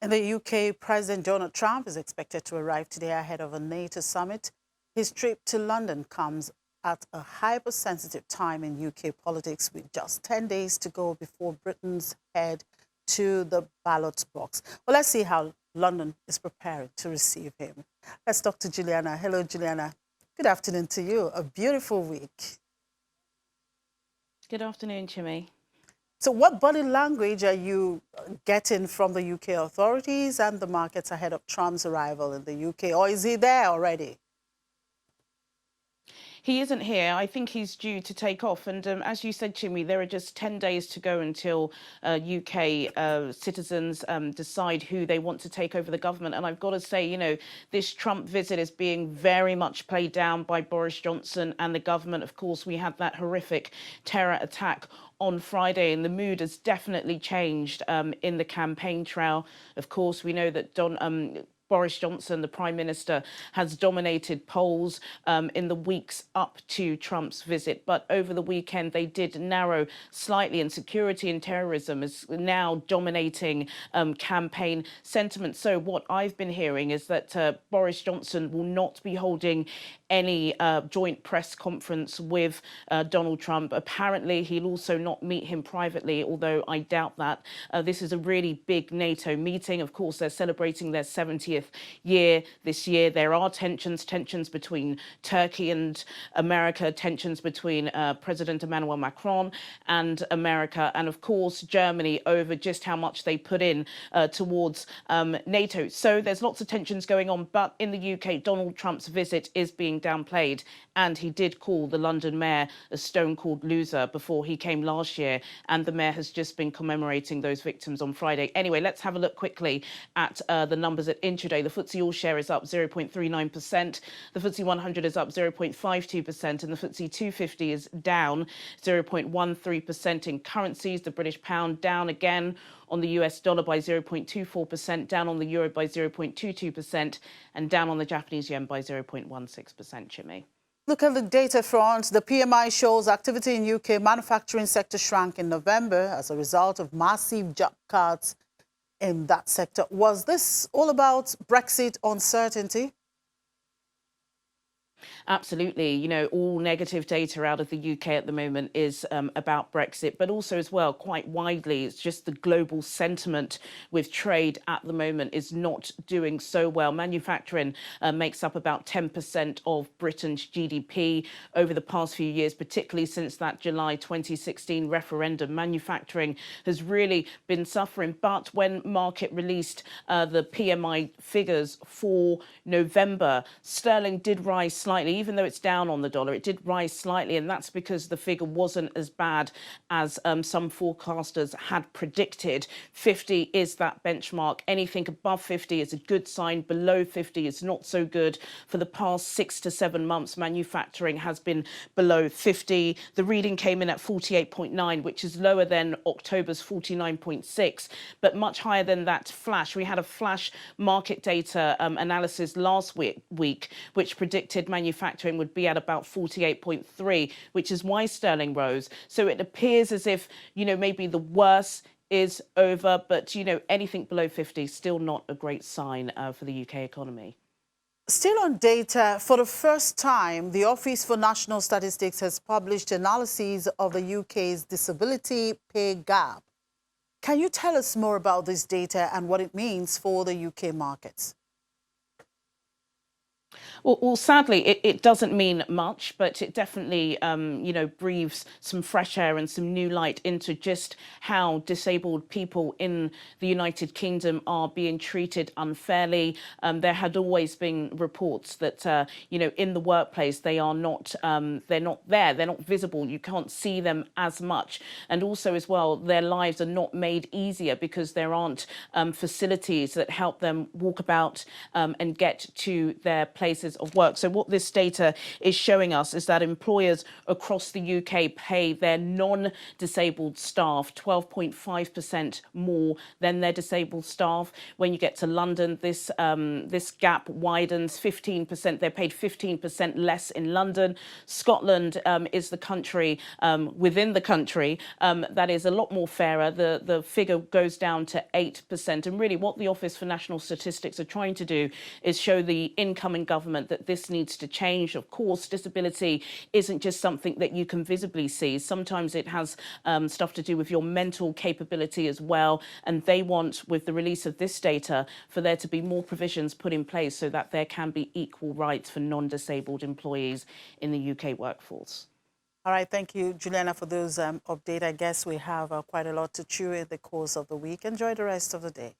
In the UK, President Donald Trump is expected to arrive today ahead of a NATO summit. His trip to London comes at a hypersensitive time in UK politics, with just 10 days to go before Britain's head to the ballot box. Well, let's see how London is preparing to receive him. Let's talk to Juliana. Hello, Juliana. Good afternoon to you. A beautiful week. Good afternoon, Chimmy. So what body language are you getting from the UK authorities and the markets ahead of Trump's arrival in the UK? Or is he there already? He isn't here. I think he's due to take off. And as you said, Chimmy, there are just 10 days to go until UK citizens decide who they want to take over the government. And I've got to say, you know, this Trump visit is being very much played down by Boris Johnson and the government. Of course, we had that horrific terror attack on Friday, and the mood has definitely changed in the campaign trail. Of course, we know that Boris Johnson, the Prime Minister, has dominated polls in the weeks up to Trump's visit. But over the weekend, they did narrow slightly, and security and terrorism is now dominating campaign sentiment. So what I've been hearing is that Boris Johnson will not be holding any joint press conference with Donald Trump. Apparently, he'll also not meet him privately, although I doubt that. This is a really big NATO meeting. Of course, they're celebrating their 70th year this year. There are tensions between Turkey and America, tensions between President Emmanuel Macron and America, and of course, Germany over just how much they put in towards NATO. So there's lots of tensions going on, but in the UK, Donald Trump's visit is being downplayed, and he did call the London mayor a stone-cold loser before he came last year, and the mayor has just been commemorating those victims on Friday. Anyway, let's have a look quickly at the numbers at intraday. The FTSE All-Share is up 0.39%, the FTSE 100 is up 0.52%, and the FTSE 250 is down 0.13%. In currencies, the British pound down again on the US dollar by 0.24%, down on the euro by 0.22%, and down on the Japanese yen by 0.16%, Chimmy. Look at the data front. The PMI shows activity in UK manufacturing sector shrank in November as a result of massive job cuts in that sector. Was this all about Brexit uncertainty? Absolutely. You know, all negative data out of the UK at the moment is about Brexit, but also as well, quite widely, it's just the global sentiment with trade at the moment is not doing so well. Manufacturing makes up about 10% of Britain's GDP over the past few years, particularly since that July 2016 referendum. Manufacturing has really been suffering. But when market released the PMI figures for November, sterling did rise slightly, even though it's down on the dollar. It did rise slightly, and that's because the figure wasn't as bad as some forecasters had predicted. 50 is that benchmark. Anything above 50 is a good sign. Below 50 is not so good. For the past 6 to 7 months, manufacturing has been below 50. The reading came in at 48.9, which is lower than October's 49.6, but much higher than that flash. We had a flash market data analysis last week, which predicted manufacturing would be at about 48.3, which is why sterling rose. So it appears as if, you know, maybe the worst is over, but, you know, anything below 50 is still not a great sign for the UK economy. Still on data, for the first time, the Office for National Statistics has published analyses of the UK's disability pay gap. Can you tell us more about this data and what it means for the UK markets? Well, sadly, it doesn't mean much, but it definitely, you know, breathes some fresh air and some new light into just how disabled people in the United Kingdom are being treated unfairly. There had always been reports that, you know, in the workplace, they're not there, they're not visible, you can't see them as much. And also as well, their lives are not made easier because there aren't facilities that help them walk about and get to their places of work. So what this data is showing us is that employers across the UK pay their non-disabled staff 12.5% more than their disabled staff. When you get to London, this gap widens 15%. They're paid 15% less in London. Scotland is the country within the country that is a lot more fairer. The figure goes down to 8%. And really what the Office for National Statistics are trying to do is show the incoming government that this needs to change. Of course, disability isn't just something that you can visibly see. Sometimes it has stuff to do with your mental capability as well. And they want, with the release of this data, for there to be more provisions put in place so that there can be equal rights for non-disabled employees in the UK workforce. All right, thank you, Juliana, for those updates. I guess we have quite a lot to chew in the course of the week. Enjoy the rest of the day.